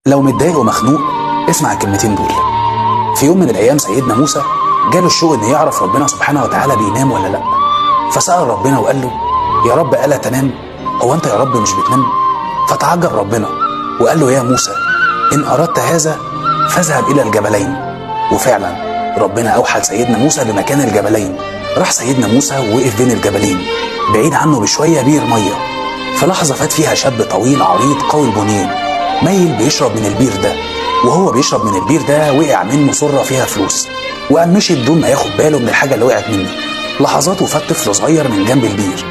لو متضايق ومخنوق اسمع الكلمتين دول. في يوم من الايام سيدنا موسى جاله الشوق ان يعرف ربنا سبحانه وتعالى بينام ولا لا، فسأل ربنا وقال له: يا رب ألا تنام؟ هو انت يا رب مش بتنام؟ فتعجب ربنا وقال له: يا موسى ان اردت هذا فاذهب الى الجبلين. وفعلا ربنا اوحى لسيدنا موسى بمكان الجبلين. راح سيدنا موسى ووقف بين الجبلين، بعيد عنه بشويه بير ميه. في لحظه فات فيها شاب طويل عريض قوي البنيان ميل بيشرب من البير ده، وهو بيشرب من البير ده وقع منه سره فيها فلوس، وقام مشي بدون ما ياخد باله من الحاجه اللي وقعت منه. لحظات وفات طفل صغير من جنب البير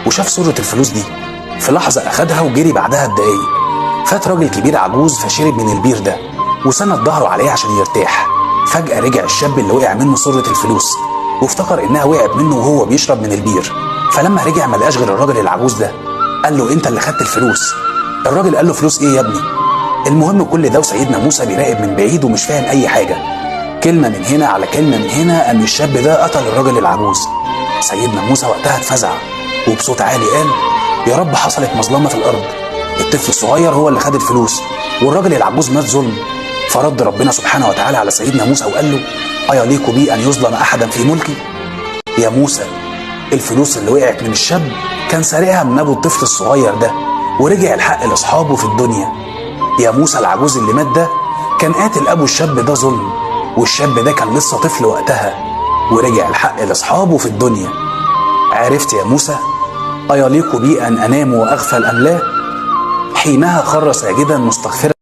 وشاف سره الفلوس دي، في لحظه اخدها وجري بعدها بدقايق. فات راجل كبير عجوز فشرب من البير ده وسند ظهره عليه عشان يرتاح. فجأة رجع الشاب اللي وقع منه سرة الفلوس وافتكر انها وقعت منه وهو بيشرب من البير. فلما رجع ما لقاش غير الراجل العجوز ده. قال له: انت اللي خدت الفلوس. الراجل قال له: فلوس ايه يا ابني؟ المهم كل ده وسيدنا موسى بيراقب من بعيد ومش فاهم اي حاجة. كلمة من هنا على كلمة من هنا قام الشاب ده قتل الراجل العجوز. سيدنا موسى وقتها اتفزع وبصوت عالي قال: يا رب حصلت مظلمة في الارض، الطفل الصغير هو اللي خد الفلوس والراجل العجوز مات ظلم. فرد ربنا سبحانه وتعالى على سيدنا موسى وقال له: أيليق بي أن يظلم أحدا في ملكي؟ يا موسى الفلوس اللي وقعت من الشاب كان سارقها من أبو الطفل الصغير ده، ورجع الحق لأصحابه في الدنيا. يا موسى العجوز اللي مات ده كان قاتل أبو الشاب ده ظلم، والشاب ده كان لسه طفل وقتها، ورجع الحق لأصحابه في الدنيا. عرفت يا موسى أيليق بي أن أنام وأغفل أم لا؟ حينها خر ساجدا مستغفرا